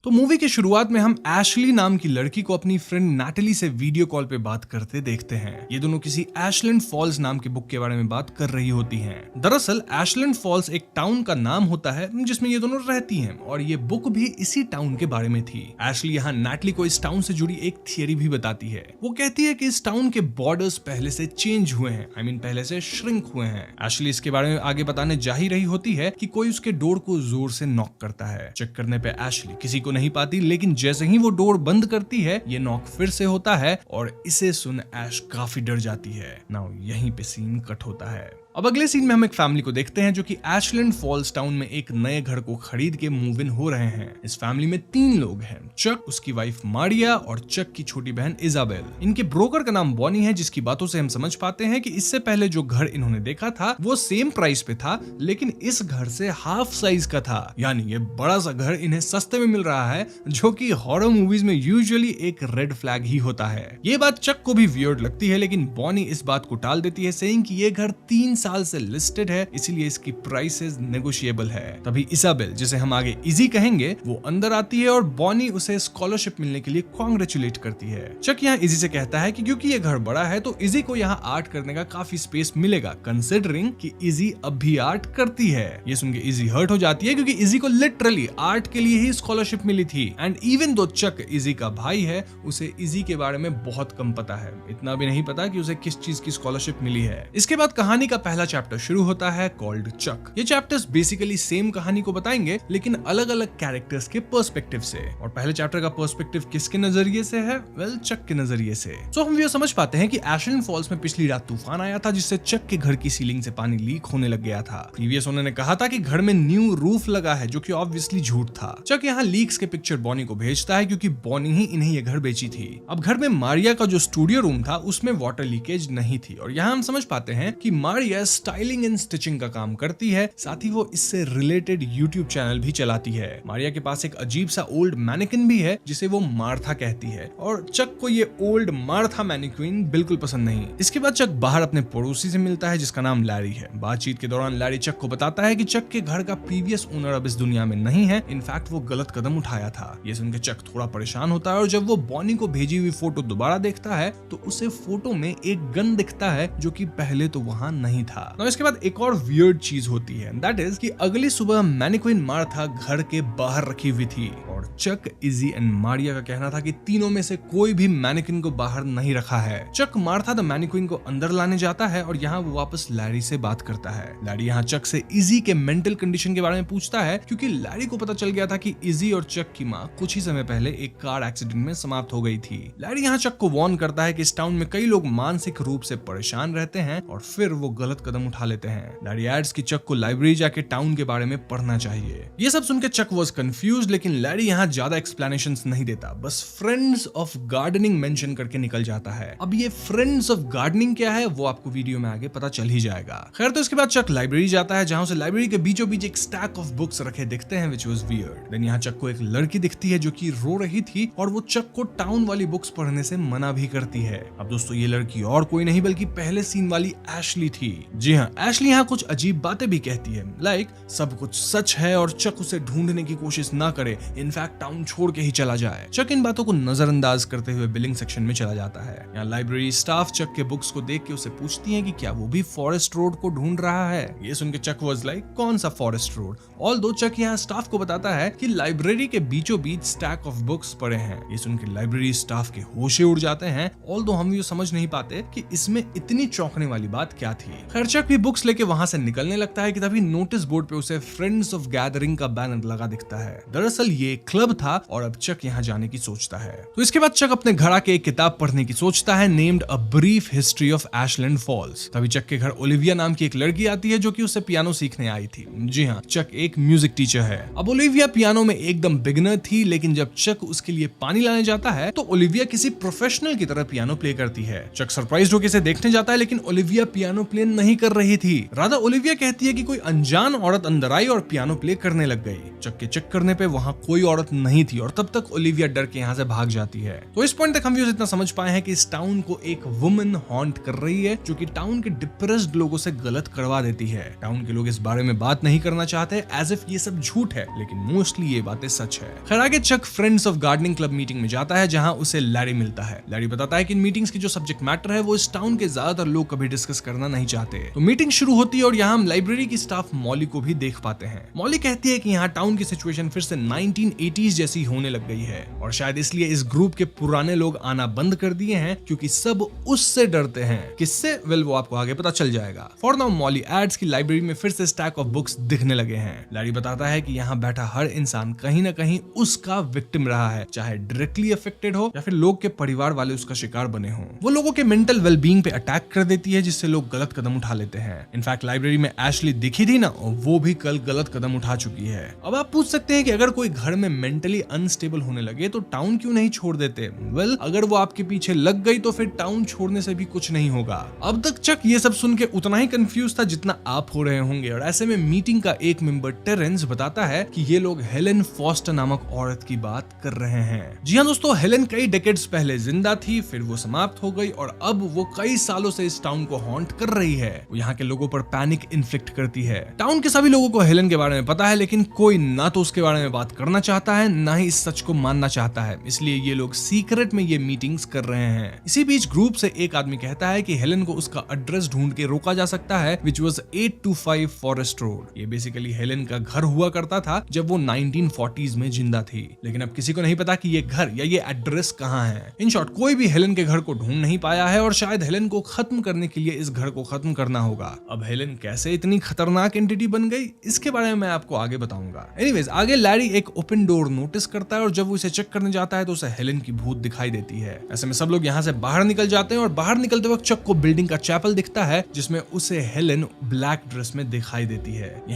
तो मूवी की शुरुआत में हम एशली नाम की लड़की को अपनी फ्रेंड नैटली से वीडियो कॉल पे बात करते देखते हैं। ये दोनों किसी एशलैंड फॉल्स नाम के बुक के बारे में बात कर रही होती हैं। दरअसल एशलैंड फॉल्स एक टाउन का नाम होता है जिसमें ये दोनों रहती हैं और ये बुक भी इसी टाउन के बारे में थी। एशली यहाँ नैटली को इस टाउन से जुड़ी एक थियरी भी बताती है। वो कहती है कि इस टाउन के बॉर्डर्स पहले से चेंज हुए हैं, पहले से श्रिंक हुए हैं। एशली इसके बारे में आगे बताने जा ही रही होती है कि कोई उसके डोर को जोर से नॉक करता है। चेक करने पे एशली किसी को नहीं पाती, लेकिन जैसे ही वो डोर बंद करती है ये नॉक फिर से होता है और इसे सुन ऐश काफी डर जाती है। नाउ यहीं पे सीन कट होता है। अब अगले सीन में हम एक फैमिली को देखते हैं जो कि एशलैंड फॉल्स टाउन में एक नए घर को खरीद के मूव इन हो रहे हैं। इस फैमिली में 3 लोग हैं, चक, उसकी वाइफ मारिया और चक की छोटी बहन इजाबेल। इनके ब्रोकर का नाम बॉनी है, जिसकी बातों से हम समझ पाते हैं कि इससे पहले जो घर इन्होंने देखा था वो सेम प्राइस पे था, लेकिन इस घर से हाफ साइज का था। यानी ये बड़ा सा घर इन्हें सस्ते में मिल रहा है, जो कि हॉरर मूवीज में यूजुअली एक रेड फ्लैग ही होता है। ये बात चक को भी वियर्ड लगती है, लेकिन बॉनी इस बात को टाल देती है, सेइंग कि ये घर 3 साल से लिस्टेड है, इसीलिए इसकी प्राइसेस नेगोशिएबल है। तभी इसाबेल, जिसे हम आगे इजी कहेंगे, वो अंदर आती है और बॉनी उसे स्कॉलरशिप मिलने के लिए कांग्रेचुलेट करती है। चक यहाँ इजी से कहता है कि क्योंकि ये घर बड़ा है तो इजी को यहाँ आर्ट करने का काफी स्पेस मिलेगा, कंसिडरिंग कि इजी अब भी आर्ट करती है। ये सुन के इजी हर्ट हो जाती है क्योंकि इजी को लिटरली आर्ट के लिए ही स्कॉलरशिप मिली थी। And even though Chak easy का भाई है, उसे इजी के बारे में बहुत कम पता है। इतना भी नहीं पता कि उसे किस चीज की स्कॉलरशिप मिली है। इसके बाद कहानी का पहला चैप्टर शुरू होता है, कॉल्ड चक। ये चैप्टर्स बेसिकली सेम कहानी को बताएंगे, लेकिन अलग अलग कैरेक्टर्स के पर्सपेक्टिव से। और पहले चैप्टर का पर्सपेक्टिव किसके नजरिए से है? वेल, चक के नजरिए से। सो हम ये समझ पाते हैं कि एशलैंड फॉल्स में पिछली रात तूफान आया था, जिससे चक के घर की सीलिंग से पानी लीक होने लग गया था। प्रीवियस उन्होंने कहा था कि घर में न्यू रूफ लगा है, जो कि ऑब्वियसली झूठ था। चक यहाँ लीक्स के पिक्चर बॉनी को भेजता है, क्योंकि बॉनी ही इन्हें ये घर बेची थी। अब घर में मारिया का जो स्टूडियो रूम था उसमें वाटर लीकेज नहीं थी, और यहाँ हम समझ पाते हैं कि मारिया स्टाइलिंग एंड स्टिचिंग का काम करती है, साथ ही वो इससे रिलेटेड यूट्यूब चैनल भी चलाती है। मारिया के पास एक अजीब सा ओल्ड मैनिक्विन भी है, जिसे वो मार्था कहती है, और चक को ये ओल्ड मार्था मैनिक्विन बिल्कुल पसंद नहीं। इसके बाद चक बाहर अपने पड़ोसी से मिलता है, जिसका नाम लैरी है। बातचीत के दौरान लैरी चक को बताता है कि चक के घर का प्रीवियस ओनर अब इस दुनिया में नहीं है, इनफैक्ट वो गलत कदम उठाया था। ये सुनकर चक थोड़ा परेशान होता है, और जब वो बॉनी को भेजी हुई फोटो दोबारा देखता है तो उसे फोटो में एक गन दिखता है, जो कि पहले तो वहां नहीं था। और इसके बाद एक और वियर्ड चीज होती है, दैट इज कि अगली सुबह मैनिक्विन मार्था घर के बाहर रखी हुई थी, और चक, इजी एंड मारिया का कहना था कि तीनों में से कोई भी मैनिक्विन को बाहर नहीं रखा है। चक मार्था द मैनिक्विन को अंदर लाने जाता है, और यहाँ वो वापस लैरी से बात करता है। लैरी यहाँ चक से इजी के मेंटल कंडीशन के बारे में पूछता है, क्योंकि लैरी को पता चल गया था कि इजी और चक की माँ कुछ ही समय पहले एक कार एक्सीडेंट में समाप्त हो गई थी। लैरी यहाँ चक को वार्न करता है कि इस टाउन में कई लोग मानसिक रूप से परेशान रहते हैं, और फिर वो गलत कदम उठा लेते हैं। लैरी एड्स कि चक को लाइब्रेरी जाके टाउन के बारे में पढ़ना चाहिए। ये सब सुनकर चक वाज कंफ्यूज, लेकिन लैरी यहाँ ज्यादा एक्सप्लेनेशंस नहीं देता, बस फ्रेंड्स ऑफ गार्डनिंग मेंशन करके निकल जाता है। अब ये फ्रेंड्स ऑफ गार्डनिंग क्या है वो आपको वीडियो में आगे पता चल ही जाएगा। खैर, तो इसके बाद चक लाइब्रेरी जाता है, जहां से लाइब्रेरी के बीचों बीच एक स्टैक ऑफ बुक्स रखे दिखते हैं, व्हिच वाज वियर्ड। देन यहाँ चक को एक लड़की दिखती है जो कि रो रही थी, और वो चक को टाउन वाली बुक्स पढ़ने से मना भी करती है। अब दोस्तों, ये लड़की और कोई नहीं बल्कि पहले सीन वाली एशली थी। जी हाँ, एशली यहाँ कुछ अजीब बातें भी कहती है, लाइक सब कुछ सच है और चक उसे ढूंढने की कोशिश ना करे, इनफैक्ट टाउन छोड़ के ही चला जाए। चक इन बातों को नजरअंदाज करते हुए बिलिंग सेक्शन में चला जाता है। यहाँ लाइब्रेरी स्टाफ चक के बुक्स को देख के उसे पूछती है कि क्या वो भी फॉरेस्ट रोड को ढूंढ रहा है। ये सुन के चक वाज लाइक, कौन सा फॉरेस्ट रोड? ऑल्दो चक यहाँ स्टाफ को बताता है कि लाइब्रेरी के बीचों बीच स्टैक ऑफ बुक्स पड़े हैं। ये सुन के लाइब्रेरी स्टाफ के होशे उड़ जाते हैं, ऑल्दो हम ये समझ नहीं पाते कि इसमें इतनी चौंकने वाली बात क्या थी। खैर, चक भी बुक्स लेके वहां से निकलने लगता है कि तभी नोटिस बोर्ड पे उसे फ्रेंड्स ऑफ गैदरिंग का बैनर लगा दिखता है। दरअसल ये क्लब था, और अब चक यहाँ जाने की सोचता है। तो इसके बाद चक अपने घर आके एक किताब पढ़ने की सोचता है, named a brief history of Ashland Falls. तभी चक के घर ओलिविया नाम की एक लड़की आती है, जो कि उससे पियानो सीखने आई थी। जी हाँ, चक एक म्यूजिक टीचर है। अब ओलिविया पियानो में एकदम बिगिनर थी, लेकिन जब चक उसके लिए पानी लाने जाता है तो ओलिविया किसी प्रोफेशनल की तरह पियानो प्ले करती है। चक सरप्राइज्ड होकर इसे देखने जाता है, लेकिन ओलिविया पियानो प्ले नहीं नहीं कर रही थी। राधा ओलिविया कहती है कि कोई अनजान औरत अंदर आई और पियानो प्ले करने लग गई। चक के चेक करने पे वहां कोई औरत नहीं थी और तब तक ओलिविया डर के यहाँ से भाग जाती है। तो इस पॉइंट तक हम व्यूअर्स इतना समझ पाए हैं कि इस टाउन को एक वुमन हॉन्ट कर रही है, जो कि टाउन के डिप्रेस्ड लोगों से गलत करवा देती है। टाउन के लोग इस बारे में बात नहीं करना चाहते, एज इफ ये सब झूठ है, लेकिन मोस्टली ये बातें सच है। खैर आगे Chuck friends of gardening club meeting में जाता है, जहां उसे लैरी मिलता है। लैरी बताता है कि इन मीटिंग्स की जो सब्जेक्ट मैटर है वो इस टाउन के ज्यादातर लोग कभी डिस्कस करना नहीं चाहते। तो मीटिंग शुरू होती है और यहाँ हम लाइब्रेरी की स्टाफ मॉली को भी देख पाते हैं। मॉली कहती है कि यहाँ टाउन की सिचुएशन फिर से 1980s जैसी होने लग गई है और शायद इसलिए इस ग्रुप के पुराने लोग आना बंद कर दिए हैं, क्योंकि सब उससे डरते हैं। किससे? वेल वो आपको आगे पता चल जाएगा। फॉर नाउ मॉली एड्स की लाइब्रेरी में फिर से स्टैक ऑफ बुक्स दिखने लगे हैं। लैरी बताता है कि यहाँ बैठा हर इंसान कहीं ना कहीं उसका विक्टिम रहा है, चाहे डायरेक्टली अफेक्टेड हो या फिर लोग के परिवार वाले उसका शिकार बने हो। वो लोगों के मेंटल वेलबींग पे अटैक कर देती है, जिससे लोग गलत कदम उठा लेते हैं। इनफैक्ट लाइब्रेरी में एशली दिखी थी ना, वो भी कल गलत कदम उठा चुकी है। अब आप पूछ सकते हैं कि अगर कोई घर में मेंटली अनस्टेबल होने लगे तो टाउन क्यों नहीं छोड़ देते? वेल अगर वो आपके पीछे लग गई तो फिर टाउन छोड़ने से भी कुछ नहीं होगा। अब तक चक ये सब सुन के उतना ही कंफ्यूज था जितना आप हो रहे होंगे, और ऐसे में मीटिंग का एक मेंबर टेरेंस बताता है कि ये लोग हेलेन फॉस्टर नामक औरत की बात कर रहे हैं। जी हाँ दोस्तों, हेलेन कई डेकेड्स पहले जिंदा थी, फिर वो समाप्त हो गई और अब वो कई सालों से इस टाउन को हॉन्ट कर रही है। वो यहाँ के लोगों पर पैनिक इन्फ्लिक्ट करती है। टाउन के सभी लोगों को हेलेन के बारे में पता है, लेकिन कोई ना तो उसके बारे में बात करना चाहता है, ना ही इस सच को मानना चाहता है। इसलिए ये लोग सीक्रेट में ये मीटिंग्स कर रहे हैं। इसी बीच ग्रुप से एक आदमी कहता है कि हेलेन को उसका एड्रेस ढूंढ के रोका जा सकता है, विच वाज 825 फॉरेस्ट रोड। ये बेसिकली हेलेन का घर हुआ करता था जब वो 1940s में जिंदा थी, लेकिन अब किसी को नहीं पता कि ये घर या ये एड्रेस कहाँ है। इन शॉर्ट कोई भी हेलेन के घर को ढूंढ नहीं पाया है और शायद हेलेन को खत्म करने के लिए इस घर को खत्म करना होगा। अब हेलेन कैसे इतनी खतरनाक एंटिटी बन गई, इसके बारे में मैं आपको आगे बताऊंगा। एनीवेज आगे लैरी एक ओपन डोर नोटिस करता है और जब वो इसे चेक करने जाता है तो उसे हेलेन की भूत दिखाई देती है। ऐसे में सब लोग यहाँ से बाहर निकल जाते हैं और बाहर निकलते वक्त चक को बिल्डिंग का चैपल दिखता है, जिसमें उसे हेलेन ब्लैक ड्रेस में दिखाई देती है।